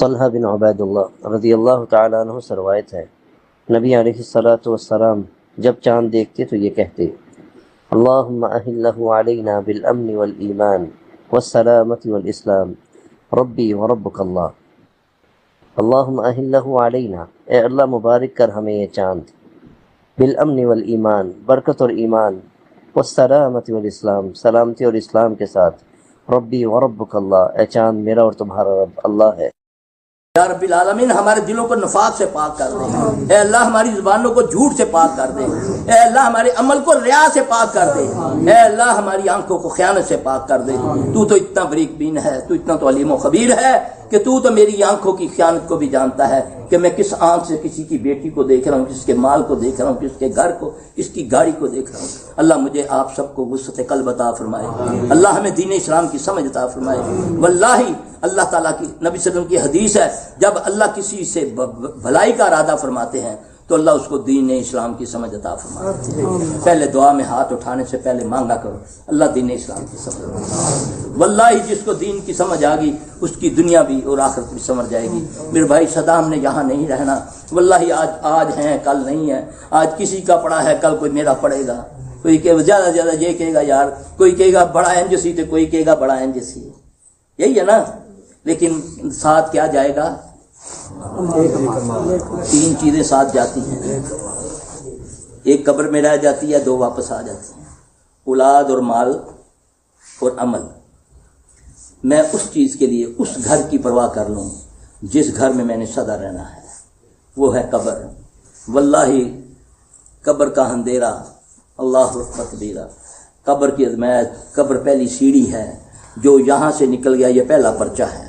طلحہ بن عبید اللہ رضی اللہ تعالیٰ عنہ سے روایت ہے، نبی علیہ الصلاۃ والسلام جب چاند دیکھتے تو یہ کہتے: اللہم اہلہ علینا بالامن والایمان والسلامت والاسلام ربی وربک اللہ۔ اللہم اہلہ علینا، اے اللہ مبارک کر ہمیں یہ چاند، بالامن والایمان، برکت اور ایمان، والسلامت والاسلام، سلامتی اور اسلام کے ساتھ، ربی وربک اللہ، اے چاند میرا اور تمہارا رب اللہ ہے۔ یا رب العالمین ہمارے دلوں کو نفاق سے پاک کر دے، اے اللہ ہماری زبانوں کو جھوٹ سے پاک کر دے، اے اللہ ہمارے عمل کو ریا سے پاک کر دے، اے اللہ ہماری آنکھوں کو خیانت سے پاک کر دے۔ تو اتنا بریک بین ہے، تو اتنا تو علیم و خبیر ہے کہ تو میری آنکھوں کی خیانت کو بھی جانتا ہے کہ میں کس آنکھ سے کسی کی بیٹی کو دیکھ رہا ہوں، کس کے مال کو دیکھ رہا ہوں، کس کے گھر کو، کس کی گاڑی کو دیکھ رہا ہوں۔ اللہ مجھے آپ سب کو وسعت قلب عطا فرمائے، اللہ ہمیں دین اسلام کی سمجھ عطا فرمائے۔ واللہ اللہ تعالیٰ کی نبی صلی اللہ علیہ وسلم کی حدیث ہے، جب اللہ کسی سے بھلائی کا ارادہ فرماتے ہیں تو اللہ اس کو دین اسلام کی سمجھ عطا فرماتے ہیں۔ پہلے دعا میں ہاتھ اٹھانے سے پہلے مانگا کرو اللہ دین اسلام کی سمجھ۔ واللہ جس کو دین کی سمجھ آ گئی اس کی دنیا بھی اور آخرت بھی سمجھ جائے گی۔ میرے بھائی صدام نے یہاں نہیں رہنا، واللہ آج ہیں کل نہیں ہے، آج کسی کا پڑا ہے کل کوئی میرا پڑے گا، کوئی کہ زیادہ زیادہ یہ کہے گا یار، کوئی کہے گا بڑا انجسی تو کوئی کہے گا بڑا انجسی، یہی ہے نا۔ لیکن ساتھ کیا جائے گا؟ تین چیزیں ساتھ جاتی ہیں، ایک قبر میں رہ جاتی ہے، دو واپس آ جاتی ہیں، اولاد اور مال اور عمل۔ میں اس چیز کے لیے اس گھر کی پرواہ کر لوں جس گھر میں میں نے سدا رہنا ہے، وہ ہے قبر۔ واللہ قبر کا اندھیرا اللہ اکبر کبیرہ، قبر کی عظمت، قبر پہلی سیڑھی ہے، جو یہاں سے نکل گیا یہ پہلا پرچہ ہے،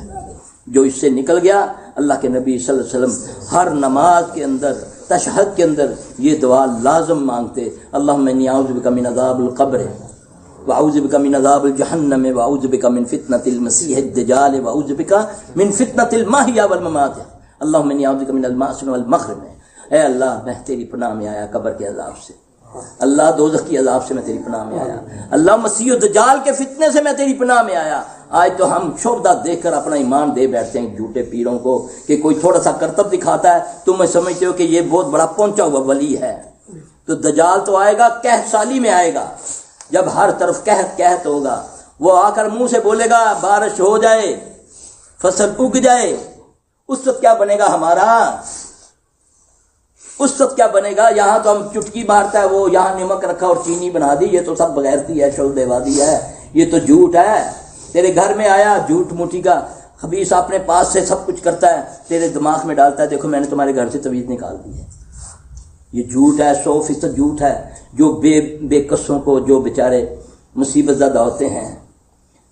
جو اس سے نکل گیا۔ اللہ کے نبی صلی اللہ علیہ وسلم ہر نماز کے اندر تشہد کے اندر یہ دعا لازم مانگتے: اللہم انی اعوذ بک من عذاب القبر واعوذ بک من عذاب الجہنم واعوذ بک من فتنۃ المسیح الدجال واعوذ بک من فتنۃ المحیا والممات، اللہم انی اعوذ بک من المأثم والمغرم۔ اے اللہ میں تیری پناہ میں آیا قبر کے عذاب سے، اللہ دوزخ کی عذاب سے میں تیری پناہ میں آیا، اللہ مسیح الدجال کے فتنے سے میں تیری پناہ میں آیا۔ آج تو ہم شعبدہ دیکھ کر اپنا ایمان دے بیٹھتے ہیں جھوٹے پیروں کو کہ کوئی تھوڑا سا کرتب دکھاتا ہے تو میں سمجھتے ہو کہ یہ بہت بڑا پہنچا ہوا ولی ہے۔ تو دجال تو آئے گا قحط سالی میں آئے گا، جب ہر طرف قحط ہوگا، وہ آ کر منہ سے بولے گا بارش ہو جائے، فصل اگ جائے، اس وقت کیا بنے گا ہمارا؟ اس وقت کیا بنے گا؟ یہاں تو ہم چٹکی مارتا ہے وہ، یہاں نمک رکھا اور چینی بنا دی، یہ تو سب بغیرتی ہے، شعبے وادی ہے، یہ تو جھوٹ ہے۔ تیرے گھر میں آیا جھوٹ موٹی کا خبیث اپنے پاس سے سب کچھ کرتا ہے، تیرے دماغ میں ڈالتا ہے دیکھو میں نے تمہارے گھر سے تویز نکال دی ہے۔ یہ جھوٹ ہے، 100% جھوٹ ہے۔ جو بے قصوں کو، جو بیچارے مصیبت زدہ ہوتے ہیں،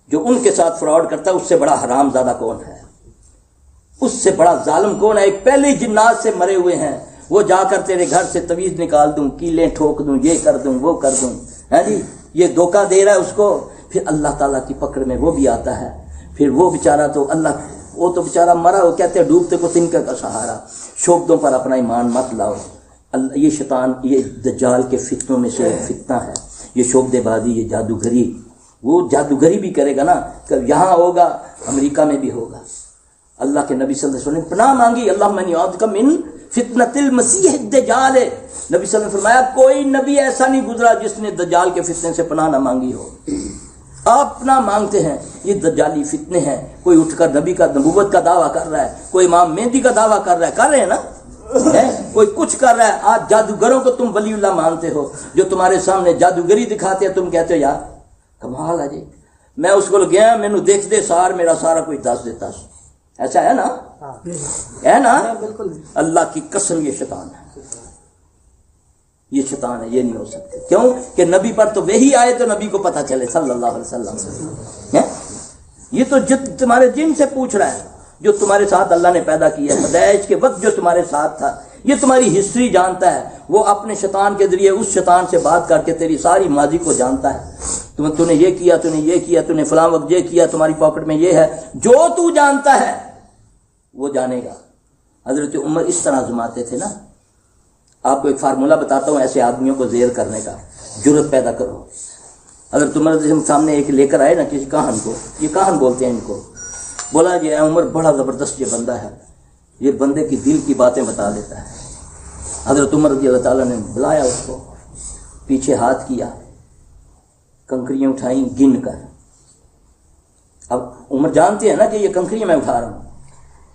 جو ان کے ساتھ فراڈ کرتا ہے، اس سے بڑا حرام زادہ کون ہے؟ اس سے بڑا ظالم کون ہے؟ ایک پہلے جنات سے مرے ہوئے ہیں، وہ جا کر تیرے گھر سے تویز نکال دوں، کیلیں ٹھوک دوں، یہ کر دوں، وہ کر دوں، ہے جی، یہ دھوکہ دے رہا ہے اس کو۔ پھر اللہ تعالیٰ کی پکڑ میں وہ بھی آتا ہے، پھر وہ بیچارہ تو وہ تو بیچارہ مرا، وہ کہتے ہیں ڈوبتے کو تنکا کا سہارا۔ شوبدوں پر اپنا ایمان مت لاؤ، یہ شیطان، یہ دجال کے فتنوں میں سے فتنہ ہے، یہ شعبدے بازی، یہ جادوگری۔ وہ جادوگری بھی کرے گا نا، یہاں ہوگا امریکہ میں بھی ہوگا۔ اللہ کے نبی صلی اللہ علیہ وسلم نے پناہ مانگی، اللہم انی اعوذ بک من فتنۃ المسیح الدجال۔ نبی صلی اللہ علیہ وسلم نے فرمایا کوئی نبی ایسا نہیں گزرا جس نے دجال کے فتنے سے پناہ نہ مانگی ہو۔ آپ پناہ مانگتے ہیں، یہ دجالی فتنے ہیں۔ کوئی اٹھ کر نبی کا نبوت کا دعویٰ کر رہا ہے، کوئی امام مہدی کا دعویٰ کر رہا ہے، کر رہے ہیں نا، کوئی کچھ کر رہا ہے۔ آج جادوگروں کو تم ولی اللہ مانتے ہو، جو تمہارے سامنے جادوگری دکھاتے ہیں، تم کہتے ہو یار کمال ہے جی، میں اس کو گیا مینو دیکھ دے سار میرا سارا کچھ دس دیتا، ایسا ہے نا؟ ہے نا؟ اللہ کی قسم یہ شیطان ہے، یہ شیطان ہے، یہ نہیں ہو سکتے۔ کیوں کہ نبی پر تو وہی آئے تو نبی کو پتہ چلے صلی اللہ علیہ وسلم۔ یہ تو تمہارے جن سے پوچھ رہا ہے، جو تمہارے ساتھ اللہ نے پیدا کیا ہے، پیدائش کے وقت جو تمہارے ساتھ تھا، یہ تمہاری ہسٹری جانتا ہے، وہ اپنے شیطان کے ذریعے اس شیطان سے بات کر کے تیری ساری ماضی کو جانتا ہے۔ تو نے یہ کیا، تو نے یہ کیا، تو نے فلاں وقت یہ کیا، تمہاری پاکٹ میں یہ ہے، جو تو جانتا ہے وہ جانے گا۔ حضرت عمر اس طرح آزماتے تھے نا۔ آپ کو ایک فارمولہ بتاتا ہوں ایسے آدمیوں کو زیر کرنے کا، جرت پیدا کرو۔ حضرت عمر سامنے ایک لے کر آئے نا کسی کاہن کو، یہ کاہن بولتے ہیں ان کو، بولا یہ عمر بڑا زبردست یہ بندہ ہے، یہ بندے کی دل کی باتیں بتا دیتا ہے۔ حضرت عمر رضی اللہ تعالیٰ نے بلایا اس کو، پیچھے ہاتھ کیا، کنکریاں اٹھائیں گن کر۔ اب عمر جانتے ہیں نا کہ یہ کنکریاں میں اٹھا رہا ہوں،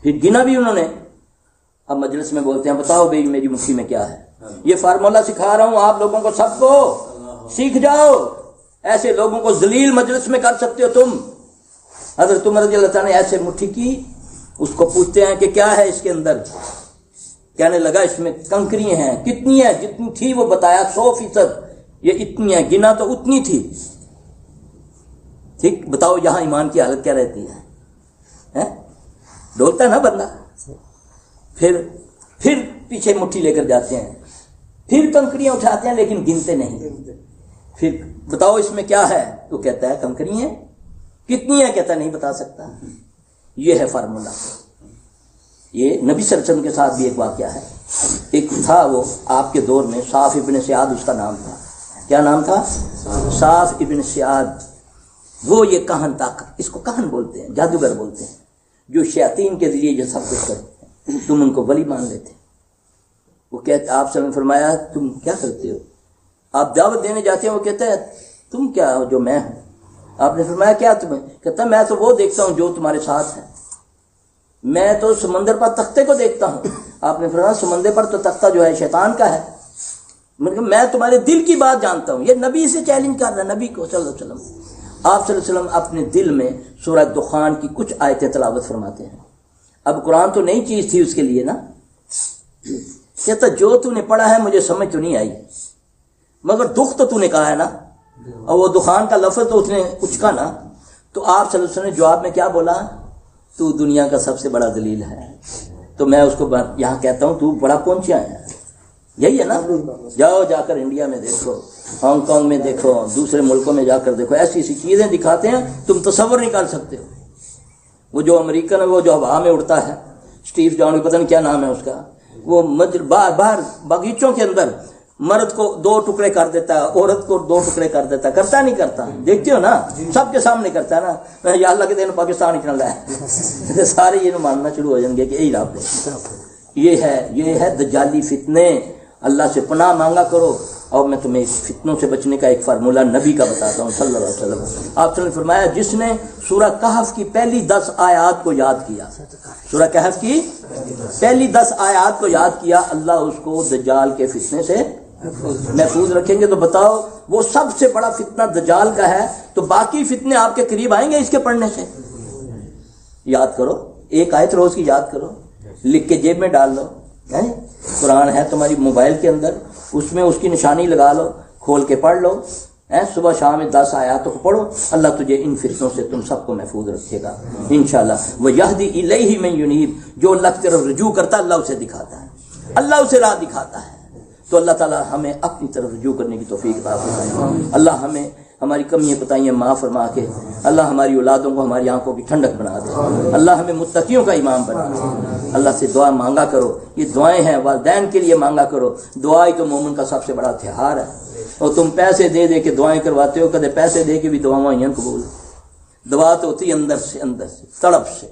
پھر گنا بھی انہوں نے۔ اب مجلس میں بولتے ہیں بتاؤ بھائی میری مٹھی میں کیا ہے، یہ فارمولہ سکھا رہا ہوں آپ لوگوں کو، سب کو سیکھ جاؤ، ایسے لوگوں کو ذلیل مجلس میں کر سکتے ہو تم۔ حضرت عمر رضی اللہ تعالیٰ نے ایسے مٹھی کی، اس کو پوچھتے ہیں کہ کیا ہے اس کے اندر، کہنے لگا اس میں کنکریاں ہیں، کتنی ہے، جتنی تھی وہ بتایا 100%، یہ اتنی ہے، گنا تو اتنی تھی۔ ٹھیک، بتاؤ یہاں ایمان کی حالت کیا رہتی ہے؟ ڈولتا ہے نا بندہ۔ پھر پیچھے مٹھی لے کر جاتے ہیں، پھر کنکریاں اٹھاتے ہیں لیکن گنتے نہیں۔ پھر بتاؤ اس میں کیا ہے، تو کہتا ہے کنکریاں کتنی ہے، کہتا نہیں بتا سکتا۔ یہ ہے فارمولہ۔ یہ نبی صلی اللہ علیہ وسلم کے ساتھ بھی ایک واقعہ ہے۔ ایک تھا وہ آپ کے دور میں، صاف ابن سعاد اس کا نام تھا۔ کیا نام تھا؟ صاف ابن سعاد۔ وہ یہ کہن طاقت، اس کو کہن بولتے ہیں، جادوگر بولتے ہیں، جو شیاطین کے ذریعے یہ سب کچھ کرتے ہیں، تم ان کو ولی مان لیتے۔ وہ کہتے، آپ سے فرمایا تم کیا کرتے ہو؟ آپ دعوت دینے جاتے ہیں، وہ کہتا ہے تم کیا ہو جو میں ہوں؟ آپ نے فرمایا کیا تمہیں؟ کہتا ہے میں تو وہ دیکھتا ہوں جو تمہارے ساتھ ہے، میں تو سمندر پر تختے کو دیکھتا ہوں۔ آپ نے فرمایا سمندر پر تو تختہ جو ہے شیطان کا ہے، مطلب میں تمہارے دل کی بات جانتا ہوں۔ یہ نبی سے چیلنج کر رہا ہے، نبی کو صلی اللہ علیہ وسلم۔ آپ صلی اللہ علیہ وسلم اپنے دل میں سورہ دخان کی کچھ آیتیں تلاوت فرماتے ہیں۔ اب قرآن تو نئی چیز تھی اس کے لیے نا، کہتا جو تو نے پڑھا ہے مجھے سمجھ تو نہیں آئی، مگر دکھ تو نے کہا ہے نا، اور وہ دخان کا لفظ تو اس نے اچکا نا۔ تو آپ صلی اللہ علیہ وسلم نے جواب میں کیا بولا؟ تو دنیا کا سب سے بڑا ذلیل ہے۔ تو میں اس کو یہاں کہتا ہوں تو بڑا پہنچیا ہے، یہی ہے نا۔ جاؤ جا کر انڈیا میں دیکھو، ہانگ کانگ میں دیکھو، دوسرے ملکوں میں جا کر دیکھو، ایسی ایسی چیزیں دکھاتے ہیں تم تصور نہیں کر سکتے ہو۔ وہ جو امریکن ہے، وہ جو ہوا میں اڑتا ہے، اسٹیو جان پتہ نہیں کیا نام ہے اس کا، وہ باہر باغیچوں کے اندر مرد کو 2 ٹکڑے کر دیتا ہے، عورت کو 2 ٹکڑے کر دیتا ہے، کرتا نہیں کرتا؟ دیکھتے ہو نا، سب کے سامنے کرتا ہے نا۔ یا اللہ کے دین پاکستان ہی چل رہا ہے، سارے یہ ماننا شروع ہو جائیں گے کہ یہی رب ہے۔ یہ ہے دجالی فتنے۔ اللہ سے پناہ مانگا کرو، اور میں تمہیں اس فتنوں سے بچنے کا ایک فارمولہ نبی کا بتاتا ہوں صلی اللہ علیہ وسلم۔ آپ نے فرمایا جس نے سورہ کہف کی پہلی 10 آیات کو یاد کیا، سورہ کہف کی پہلی 10 آیات کو یاد کیا، اللہ اس کو دجال کے فتنے سے محفوظ رکھیں گے۔ تو بتاؤ وہ سب سے بڑا فتنہ دجال کا ہے، تو باقی فتنے آپ کے قریب آئیں گے اس کے پڑھنے سے۔ یاد کرو، ایک آیت روز کی یاد کرو، لکھ کے جیب میں ڈال لو۔ قرآن ہے تمہاری موبائل کے اندر، اس میں اس کی نشانی لگا لو، کھول کے پڑھ لو، صبح شام 10 آیاتوں کو پڑھو، اللہ تجھے ان فتنوں سے تم سب کو محفوظ رکھے گا انشاءاللہ۔ وَيَهْدِي إِلَيْهِ مَن يُنِيبُ، جو اللہ کی طرف رجوع کرتا ہے اللہ اسے دکھاتا ہے، اللہ اسے راہ دکھاتا ہے۔ تو اللہ تعالیٰ ہمیں اپنی طرف رجوع کرنے کی توفیق عطا فرمائے۔ اللہ ہمیں ہماری کمیاں کوتاہیاں معاف فرما کے اللہ ہماری اولادوں کو ہماری آنکھوں کی ٹھنڈک بنا دے، اللہ ہمیں متقیوں کا امام بنا دے۔ اللہ سے دعا مانگا کرو، یہ دعائیں ہیں والدین کے لیے مانگا کرو، دعا ہی تو مومن کا سب سے بڑا ہتھیار ہے۔ اور تم پیسے دے دے کے دعائیں کرواتے ہو، کدے پیسے دے کے بھی دعائیں قبول۔ دعا تو ہوتی اندر سے تڑپ سے۔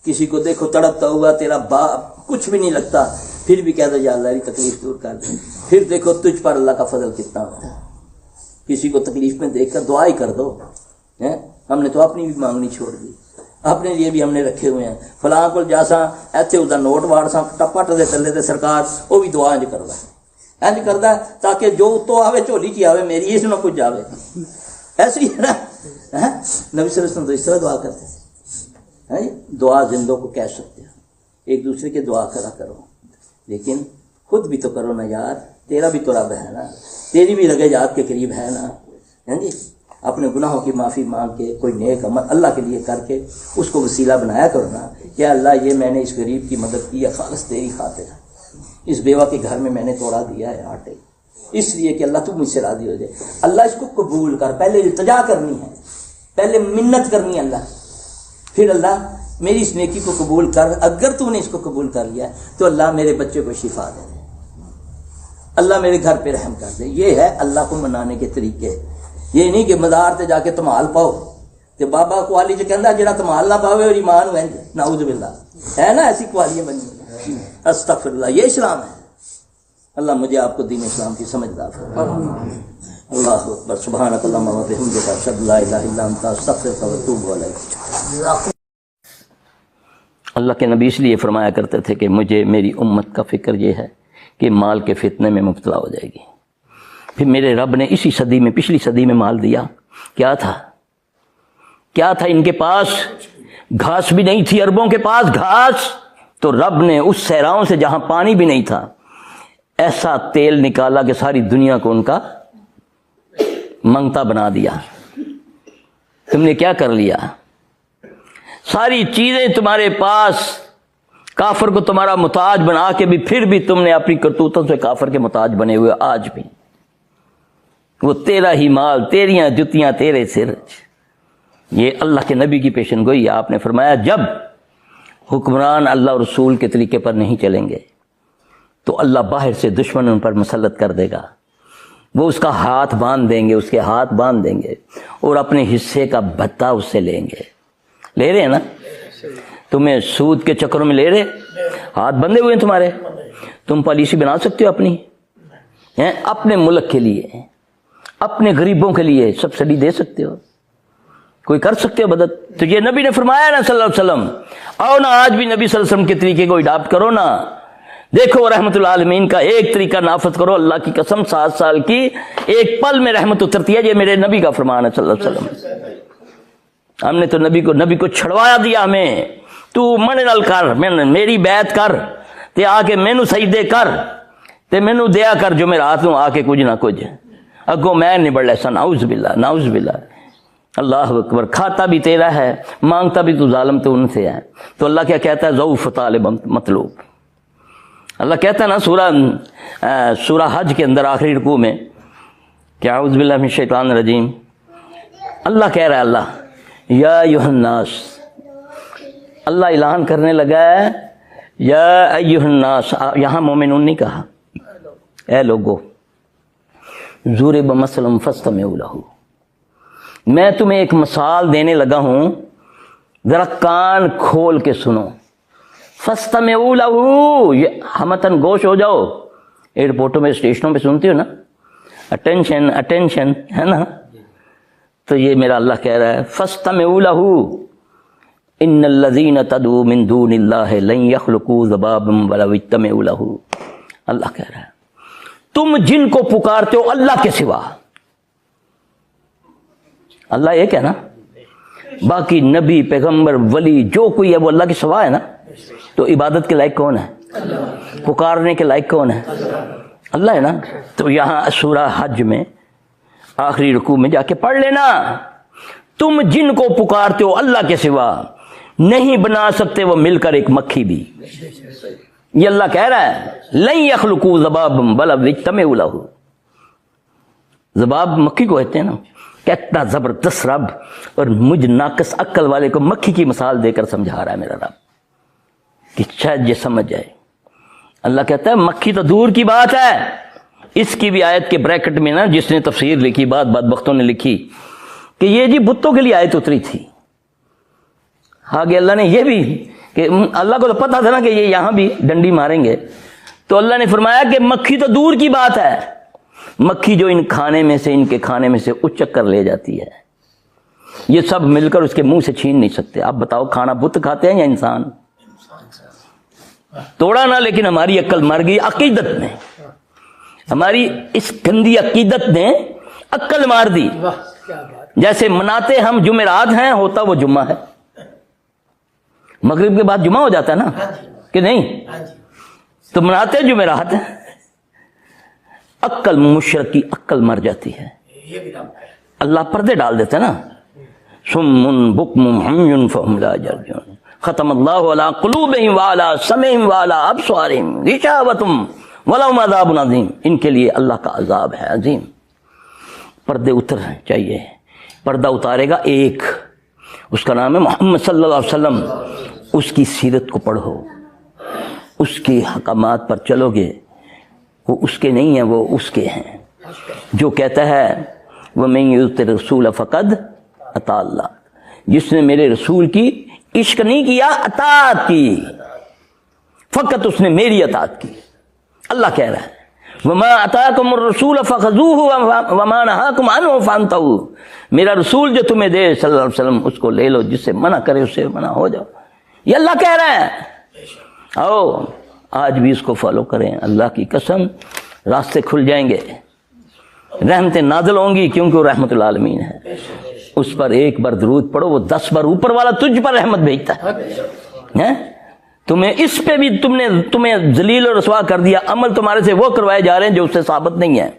کسی کو دیکھو تڑپتا ہوا، تیرا باپ کچھ بھی نہیں لگتا، پھر بھی کہتا یا اللہ تکلیف دور کر دے۔ پھر دیکھو تجھ پر اللہ کا فضل کتنا ہوتا ہے۔ کسی کو تکلیف میں دیکھ کر دعا ہی کر دو۔ ہم نے تو اپنی بھی مانگنی چھوڑ دی، اپنے لیے بھی ہم نے رکھے ہوئے ہیں، فلاں کو جاسا ایتھے اس دا نوٹ واڑ سا ٹپٹ دے چلے تے سرکار وہ بھی دعا انج کردا ہے، انج کردا ہے تاکہ جو تو آوے جھولی کی آوے، میری اس نہ کچھ جاوے۔ ایسے ہی ہے نا، نبی صلی اللہ علیہ وسلم تو اس طرح دعا کرتے ہیں۔ دعا زندوں کو کہہ سکتے ہیں، ایک دوسرے کے دعا کرا کرو، لیکن خود بھی تو کرو نا یار، تیرا بھی تو رب ہے نا، تیری بھی رگے جات کے قریب ہے نا۔ جی اپنے گناہوں کی معافی مانگ کے کوئی نیک عمل اللہ کے لیے کر کے اس کو وسیلہ بنایا کرو نا، کہ اللہ یہ میں نے اس غریب کی مدد کی ہے خالص تیری خاطر، اس بیوہ کے گھر میں نے توڑا دیا ہے آٹے، اس لیے کہ اللہ تو مجھ سے راضی ہو جائے۔ اللہ اس کو قبول کر، پہلے التجا کرنی ہے، پہلے منت کرنی ہے اللہ، پھر اللہ میری اس نیکی کو قبول کر، اگر تو نے اس کو قبول کر لیا تو اللہ میرے بچے کو شفا دے دے، اللہ میرے گھر پہ رحم کر دے۔ یہ ہے اللہ کو منانے کے طریقے، یہ نہیں کہ مزار تے جا کے تمال پاؤ تے بابا قوالی چ کہندا جڑا تمال نہ پاوے اور ایمان ہوئے نعوذ باللہ ہے نا ایسی قوالیاں بنی ہوئی ہیں۔ استغفر اللہ، یہ اسلام ہے۔ اللہ مجھے آپ کو دین اسلام کی سمجھ عطا فرمائے۔ اللہ اکبر، سبحانک اللہم و بحمدک، اشہد ان لا الہ الا انت، استغفرک و اتوب الیک۔ اللہ کے نبی اس لیے فرمایا کرتے تھے کہ مجھے میری امت کا فکر یہ ہے کہ مال کے فتنے میں مبتلا ہو جائے گی۔ پھر میرے رب نے اسی صدی میں، پچھلی صدی میں مال دیا۔ کیا تھا؟ کیا تھا ان کے پاس؟ گھاس بھی نہیں تھی عربوں کے پاس، گھاس۔ تو رب نے اس صحراؤں سے جہاں پانی بھی نہیں تھا ایسا تیل نکالا کہ ساری دنیا کو ان کا منگتا بنا دیا۔ تم نے کیا کر لیا؟ ساری چیزیں تمہارے پاس، کافر کو تمہارا محتاج بنا کے بھی پھر بھی تم نے اپنی کرتوتوں سے کافر کے محتاج بنے ہوئے۔ آج بھی وہ تیرا ہی مال، تیریاں جتیاں تیرے سر۔ یہ اللہ کے نبی کی پیشن گوئی ہے۔ آپ نے فرمایا جب حکمران اللہ اور رسول کے طریقے پر نہیں چلیں گے تو اللہ باہر سے دشمن ان پر مسلط کر دے گا۔ وہ اس کا ہاتھ باندھ دیں گے، اس کے ہاتھ باندھ دیں گے اور اپنے حصے کا بھتہ اس سے لیں گے۔ لے رہے ہیں نا؟ تمہیں سود کے چکروں میں لے رہے، ہاتھ بندھے ہوئے ہیں تمہارے۔ تم پالیسی بنا سکتے ہو اپنی، اپنے ملک کے لیے، اپنے غریبوں کے لیے سبسڈی دے سکتے ہو، کوئی کر سکتے ہو مدد؟ تو یہ نبی نے فرمایا نا صلی اللہ علیہ وسلم، آؤ نا آج بھی نبی صلی اللہ علیہ وسلم کے طریقے کو اڈاپٹ کرو نا۔ دیکھو رحمت اللہ عالمین کا ایک طریقہ نافذ کرو، اللہ کی قسم 7 سال کی ایک پل میں رحمت اترتی ہے۔ یہ میرے نبی کا فرمان ہے صلی اللہ علیہ وسلم۔ ہم نے تو نبی کو چھڑوایا دیا ہمیں، تو من نال کر، میری بیعت کر تے آ کے مینوں سجدے کر تے مینوں دیا کر جو میرے ہاتھوں آ کے کچھ نہ کچھ اگوں میں نبڑ لے سن۔ نعوذ باللہ، نعوذ باللہ۔ اللہ اکبر۔ کھاتا بھی تیرا ہے، مانگتا بھی تو ظالم تو ان سے ہے۔ تو اللہ کیا کہتا ہے؟ ضعف طالب مطلوب۔ اللہ کہتا ہے نا سورہ حج کے اندر آخری رکوع میں کہ اعوذ باللہ من الشیطان الرجیم، اللہ کہہ رہا ہے، اللہ یا ایھا الناس، اللہ اعلان کرنے لگا ہے یا ایھا الناس۔ یہاں مومنون نہیں کہا، اے لوگو، ضرب مثل فاستمعوا لہ، میں تمہیں ایک مثال دینے لگا ہوں، ذرا کان کھول کے سنو۔ فاستمعوا لہ، یہ ہمتن گوش ہو جاؤ۔ ایئرپورٹوں میں، اسٹیشنوں پہ سنتی ہو نا، اٹینشن اٹینشن، ہے نا؟ تو یہ میرا اللہ کہہ رہا ہے فاستمعوا لہ ان الذین تدعوا من دون اللہ لن یخلقوا ذبابا ولو اجتمعوا لہ۔ اللہ کہہ رہا ہے تم جن کو پکارتے ہو اللہ کے سوا، اللہ ایک ہے نا، باقی نبی پیغمبر ولی جو کوئی ہے وہ اللہ کے سوا ہے نا، تو عبادت کے لائق کون ہے؟ پکارنے کے لائق کون ہے؟ اللہ ہے نا۔ تو یہاں سورہ حج میں آخری رکوع میں جا کے پڑھ لینا، تم جن کو پکارتے ہو اللہ کے سوا نہیں بنا سکتے وہ مل کر ایک مکھی بھی۔ یہ اللہ کہہ رہا ہے لن یخلقوا ذبابا ولو اجتمعوا لہ۔ ذباب مکھی کو کہتے ہیں نا، کتنا زبردست رب، اور مجھ ناقص عقل والے کو مکھی کی مثال دے کر سمجھا رہا ہے میرا رب کہ شاید یہ سمجھ جائے۔ اللہ کہتا ہے مکھی تو دور کی بات ہے، اس کی بھی آیت کے بریکٹ میں نا جس نے تفسیر لکھی، بعد بختوں نے لکھی کہ یہ جی بتوں کے لیے آیت اتری تھی۔ آگے اللہ نے یہ بھی کہ اللہ کو تو پتا تھا نا کہ یہ یہاں بھی ڈنڈی ماریں گے، تو اللہ نے فرمایا کہ مکھی تو دور کی بات ہے، مکھی جو ان کے کھانے میں سے اچک کر لے جاتی ہے، یہ سب مل کر اس کے منہ سے چھین نہیں سکتے۔ اب بتاؤ کھانا بت کھاتے ہیں یا انسان؟ توڑا نہ، لیکن ہماری عقل مر گئی عقیدت نے، ہماری اس گندی عقیدت نے عقل مار دی۔ جیسے مناتے ہم جمعرات ہیں، ہوتا وہ جمعہ ہے، مغرب کے بعد جمعہ ہو جاتا ہے نا کہ نہیں؟ تو مناتے جمعرات ہیں، عقل مشرک کی عقل مر جاتی ہے۔ اللہ پردے ڈال دیتا ہے نا، صم بکم عمی فہم لا یرجعون، ختم اللہ علی قلوبہم وعلی سمعہم وعلی ابصارہم غشاوۃ ولہم عذاب عظیم۔ ان کے لیے اللہ کا عذاب ہے عظیم۔ پردے اترنے چاہیے، پردہ اتارے گا ایک، اس کا نام ہے محمد صلی اللہ علیہ وسلم۔ اس کی سیرت کو پڑھو، اس کے حکامات پر چلو گے، وہ اس کے نہیں ہیں، وہ اس کے ہیں۔ جو کہتا ہے وَمَن يُطِعِ الرَّسُولَ فَقَدْ أَطَاعَ اللَّهَ، جس نے میرے رسول کی عشق نہیں کیا، اطاعت کی، فقط اس نے میری اطاعت کی۔ اللہ کہہ رہا ہے وَمَا أَتَاكُمُ الرَّسُولَ فَخَذُوهُ وَمَا نَهَاكُمْ عَنْهُ فَانْتَهُوا، میرا رسول جو تمہیں دے صلی اللہ علیہ وسلم اس کو لے لو، جس سے منع کرے اس سے منع ہو جاؤ۔ یہ اللہ کہہ رہا ہے، آؤ آج بھی اس کو فالو کریں، اللہ کی قسم راستے کھل جائیں گے، رحمتیں نازل ہوں گی، کیونکہ وہ رحمت العالمین ہے۔ اس پر ایک بار درود پڑھو، وہ 10 بار اوپر والا تجھ پر رحمت بھیجتا ہے۔ تمہیں اس پہ بھی تمہیں ذلیل و رسوا کر دیا، عمل تمہارے سے وہ کروائے جا رہے ہیں جو اس سے ثابت نہیں ہے،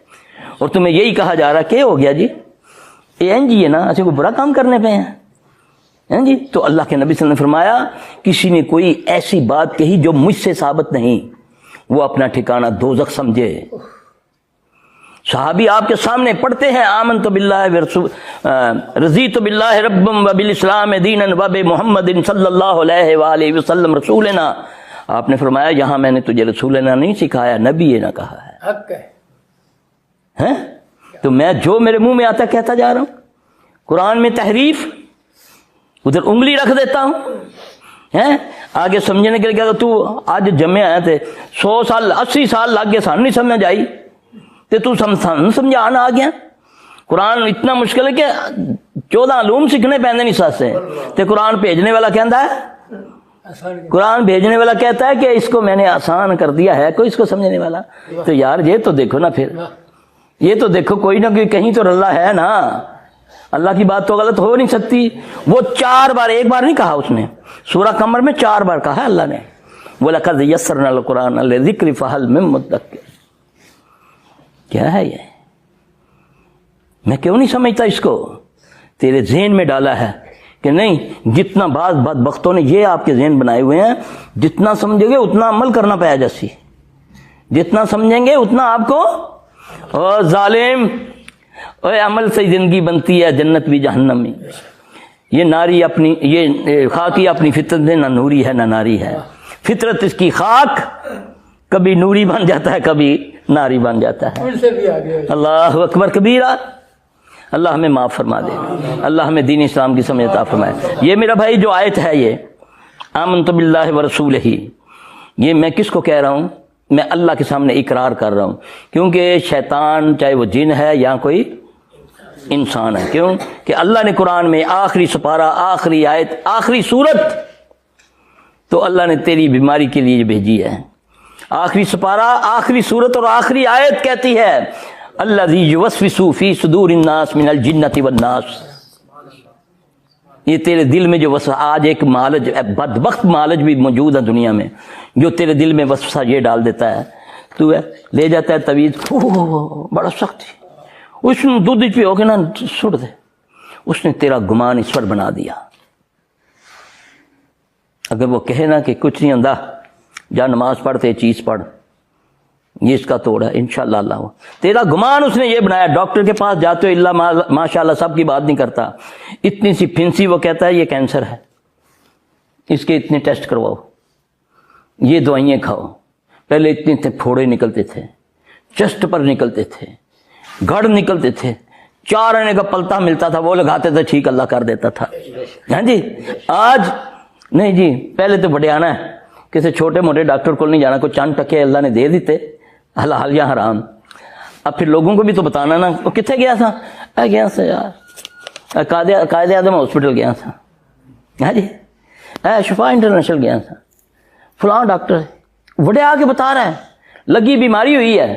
اور تمہیں یہی کہا جا رہا ہے کہ ہو گیا جی یہ جی ہے نا، اچھا کوئی برا کام کرنے پہ ہیں جی۔ تو اللہ کے نبی صلی اللہ علیہ وسلم نے فرمایا کسی نے کوئی ایسی بات کہی جو مجھ سے ثابت نہیں، وہ اپنا ٹھکانہ دوزخ سمجھے۔ صحابی آپ کے سامنے پڑھتے ہیں آمنت باللہ رضیت باللہ ربا وبالاسلام دینا وبمحمد صلی اللہ علیہ وآلہ وسلم رسولنا، آپ نے فرمایا یہاں میں نے تجھے رسولنا نہیں سکھایا، نبی نہ کہا ہے، حق ہے۔ تو میں جو میرے منہ میں آتا کہتا جا رہا ہوں۔ قرآن میں تحریف، ادھر انگلی رکھ دیتا ہوں، آگے سمجھنے کے لیے کہتا تو آج جمع آئے تھے 100 سال 80 سال لگ گئے سان نہیں سمجھ آئی تو سمجھا نہ آ گیا۔ قرآن اتنا مشکل ہے کہ 14 علوم سیکھنے پہنے نہیں سکتے، تو قرآن بھیجنے والا کہتا ہے، قرآن بھیجنے والا کہتا ہے کہ اس کو میں نے آسان کر دیا ہے، کوئی اس کو سمجھنے والا؟ تو یار یہ تو دیکھو نا، پھر یہ تو دیکھو کوئی نہ کوئی کہیں تو رلا ہے نا، اللہ کی بات تو غلط ہو نہیں سکتی۔ وہ 4 بار، ایک بار نہیں کہا اس نے، سورہ قمر میں 4 بار کہا ہے اللہ نے، وَلَقَدْ يَسَّرْنَا الْقُرْآنَ لِلذِّكْرِ فَهَلْ مِن مُدَّكِرٍ۔ کیا ہے یہ؟ میں کیوں نہیں سمجھتا اس کو؟ تیرے ذہن میں ڈالا ہے کہ نہیں، جتنا بعض بدبختوں نے یہ آپ کے ذہن بنائے ہوئے ہیں، جتنا سمجھیں گے اتنا عمل کرنا پایا جیسی، جتنا سمجھیں گے اتنا آپ کو، اور ظالم اوے عمل سے زندگی بنتی ہے، جنت بھی جہنم بھی۔ یہ ناری اپنی، یہ خاکی اپنی فطرت میں نہ نوری ہے نہ ناری ہے، فطرت اس کی خاک، کبھی نوری بن جاتا ہے کبھی ناری بن جاتا ہے۔ ان سے بھی آگے اللہ اکبر کبیرہ۔ اللہ ہمیں معاف فرما دے، اللہ ہمیں دین اسلام کی سمجھ عطا فرمائے۔ یہ میرا بھائی جو آیت ہے، یہ آمنت باللہ ورسولہ، یہ میں کس کو کہہ رہا ہوں؟ میں اللہ کے سامنے اقرار کر رہا ہوں، کیونکہ شیطان چاہے وہ جن ہے یا کوئی انسان ہے، کیوں کہ اللہ نے قرآن میں آخری سپارہ، آخری آیت، آخری صورت تو اللہ نے تیری بیماری کے لیے بھیجی ہے۔ آخری سپارہ، آخری صورت اور آخری آیت کہتی ہے الذی یوسوس فی صدور الناس من الجنۃ والناس، یہ تیرے دل میں جو وسوسہ، آج ایک مالج، بدبخت مالج بھی موجود ہے دنیا میں، جو تیرے دل میں وسوسہ یہ ڈال دیتا ہے، تو لے جاتا ہے تویز، بڑا سخت ہے، اس نے دودھ پہ ہو کے نا سٹ دے، اس نے تیرا گمان اس پر بنا دیا۔ اگر وہ کہے نا کہ کچھ نہیں ہوتا، جا نماز پڑھتے چیز پڑھ، یہ اس کا توڑ ہے، انشاءاللہ اللہ تیرا گمان اس نے یہ بنایا۔ ڈاکٹر کے پاس جاتے ہو، اللہ ماشاءاللہ سب کی بات نہیں کرتا، اتنی سی پھنسی وہ کہتا ہے یہ کینسر ہے، اس کے اتنے ٹیسٹ کرواؤ، یہ دوائیں کھاؤ۔ پہلے اتنے تھے، پھوڑے نکلتے تھے، چسٹ پر نکلتے تھے، گڑھ نکلتے تھے، 4 آنے کا پلتا ملتا تھا، وہ لگاتے تھے، ٹھیک اللہ کر دیتا تھا۔ ہاں جی، آج نہیں جی، پہلے تو بڑے آنا ہے، کسی چھوٹے موٹے ڈاکٹر کو نہیں جانا، کوئی چند ٹکے اللہ نے دے دیتے، حلال یا حرام۔ اب پھر لوگوں کو بھی تو بتانا نا، وہ کتنے گیا تھا؟ گیا تھا یار قائد اعظم ہاسپٹل گیا تھا، ہاں جی، شفا انٹرنیشنل گیا تھا، فلاں ڈاکٹر بڑے آ کے بتا رہا ہے لگی بیماری ہوئی ہے،